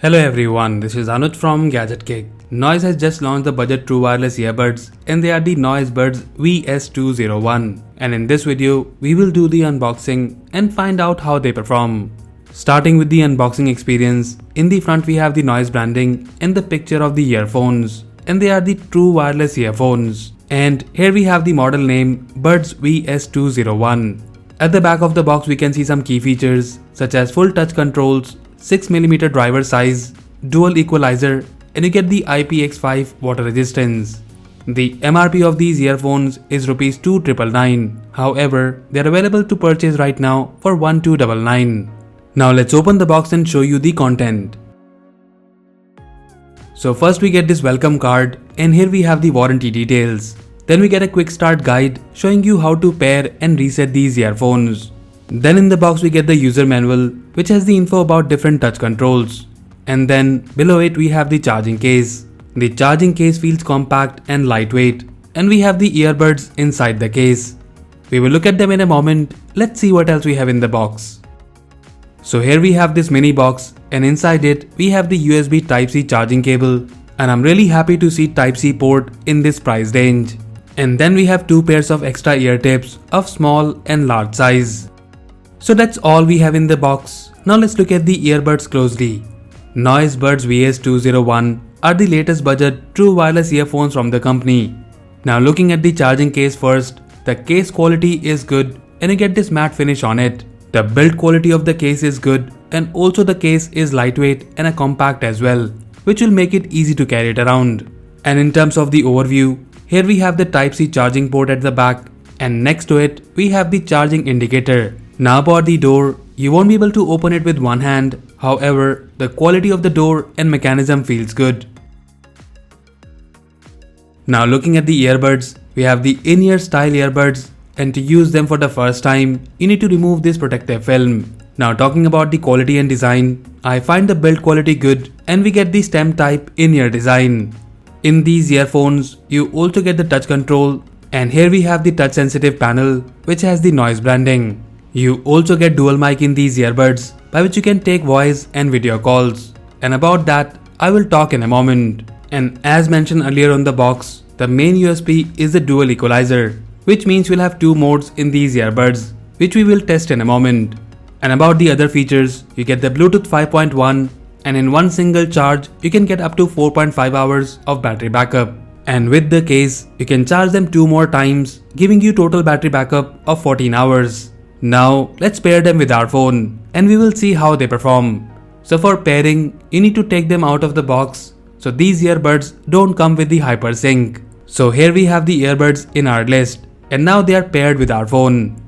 Hello everyone, this is Anuj from gadgetgig. Noise has just launched the Budget True Wireless Earbuds and they are the Noise Buds VS201. And in this video, we will do the unboxing and find out how they perform. Starting with the unboxing experience, in the front we have the Noise branding and the picture of the earphones. And they are the True Wireless Earphones. And here we have the model name Buds VS201. At the back of the box we can see some key features such as full touch controls, 6mm driver size, dual equalizer, and you get the IPX5 water resistance. The MRP of these earphones is Rs 2,999. However, they are available to purchase right now for 1,299. Now let's open the box and show you the content. So first we get this welcome card and here we have the warranty details. Then we get a quick start guide showing you how to pair and reset these earphones. Then in the box we get the user manual which has the info about different touch controls. And then below it we have the charging case. The charging case feels compact and lightweight and we have the earbuds inside the case. We will look at them in a moment. Let's see what else we have in the box. So here we have this mini box and inside it we have the USB Type-C charging cable and I'm really happy to see Type-C port in this price range. And then we have two pairs of extra ear tips of small and large size. So that's all we have in the box. Now let's look at the earbuds closely. Noise Buds VS201 are the latest budget true wireless earphones from the company. Now looking at the charging case first, the case quality is good and you get this matte finish on it. The build quality of the case is good and also the case is lightweight and compact as well, which will make it easy to carry it around. And in terms of the overview, here we have the Type-C charging port at the back and next to it we have the charging indicator. Now about the door, you won't be able to open it with one hand, however, the quality of the door and mechanism feels good. Now looking at the earbuds, we have the in-ear style earbuds and to use them for the first time, you need to remove this protective film. Now talking about the quality and design, I find the build quality good and we get the stem type in-ear design. In these earphones, you also get the touch control and here we have the touch sensitive panel which has the noise branding. You also get dual mic in these earbuds by which you can take voice and video calls. And about that, I will talk in a moment. And as mentioned earlier on the box, the main USP is the dual equalizer, which means you'll have two modes in these earbuds, which we will test in a moment. And about the other features, you get the Bluetooth 5.1 and in one single charge, you can get up to 4.5 hours of battery backup. And with the case, you can charge them 2 more times, giving you total battery backup of 14 hours. Now, let's pair them with our phone and we will see how they perform. So for pairing, you need to take them out of the box. So these earbuds don't come with the HyperSync. So here we have the earbuds in our list and now they are paired with our phone.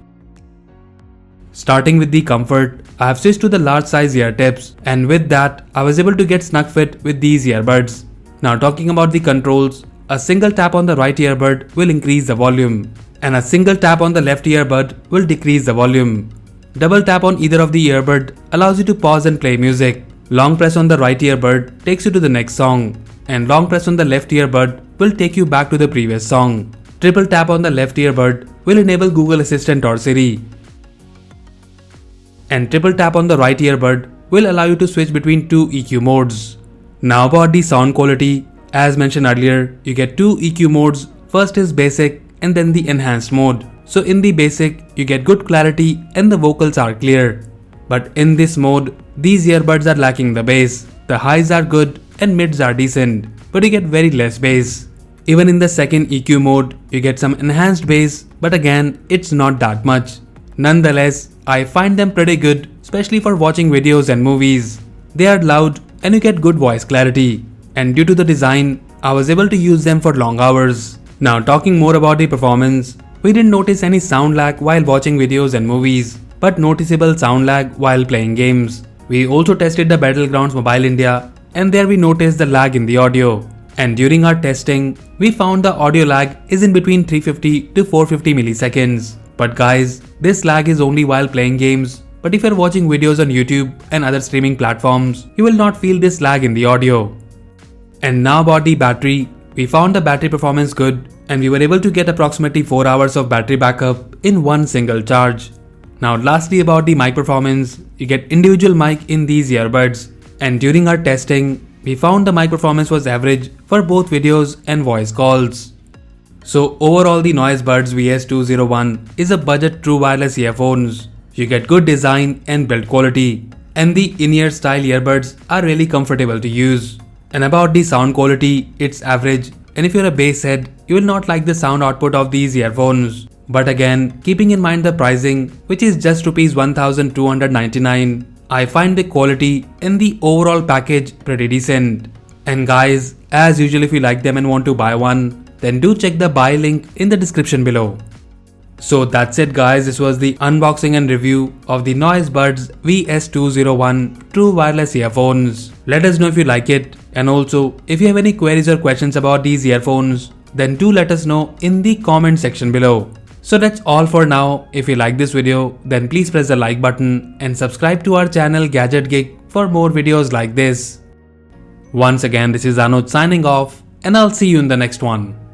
Starting with the comfort, I have switched to the large size ear tips and with that, I was able to get snug fit with these earbuds. Now talking about the controls, a single tap on the right earbud will increase the volume. And a single tap on the left earbud will decrease the volume. Double tap on either of the earbud allows you to pause and play music. Long press on the right earbud takes you to the next song. And long press on the left earbud will take you back to the previous song. Triple tap on the left earbud will enable Google Assistant or Siri. And triple tap on the right earbud will allow you to switch between two EQ modes. Now about the sound quality, as mentioned earlier, you get two EQ modes. First is basic and then the enhanced mode. So in the basic, you get good clarity and the vocals are clear. But in this mode, these earbuds are lacking the bass. The highs are good and mids are decent, but you get very less bass. Even in the second EQ mode, you get some enhanced bass, but again, it's not that much. Nonetheless, I find them pretty good, especially for watching videos and movies. They are loud and you get good voice clarity. And due to the design, I was able to use them for long hours. Now talking more about the performance, we didn't notice any sound lag while watching videos and movies, but noticeable sound lag while playing games. We also tested the Battlegrounds Mobile India and there we noticed the lag in the audio. And during our testing, we found the audio lag is in between 350 to 450 milliseconds. But guys, this lag is only while playing games, but if you're watching videos on YouTube and other streaming platforms, you will not feel this lag in the audio. And now about the battery. We found the battery performance good and we were able to get approximately 4 hours of battery backup in one single charge. Now lastly about the mic performance, you get individual mic in these earbuds And during our testing, we found the mic performance was average for both videos and voice calls. So overall, the Noise Buds VS201 is a budget true wireless earphones. You get good design and build quality, and the in-ear style earbuds are really comfortable to use. And about the sound quality, it's average, and if you're a bass head, you will not like the sound output of these earphones. But again, keeping in mind the pricing, which is just Rs 1299, I find the quality in the overall package pretty decent. And guys, as usual, if you like them and want to buy one, then do check the buy link in the description below. So that's it guys, this was the unboxing and review of the Noise Buds VS201 True Wireless Earphones. Let us know if you like it, and also if you have any queries or questions about these earphones, then do let us know in the comment section below. So that's all for now. If you like this video, then please press the like button and subscribe to our channel gadgetgig for more videos like this. Once again, this is Anuj signing off, and I'll see you in the next one.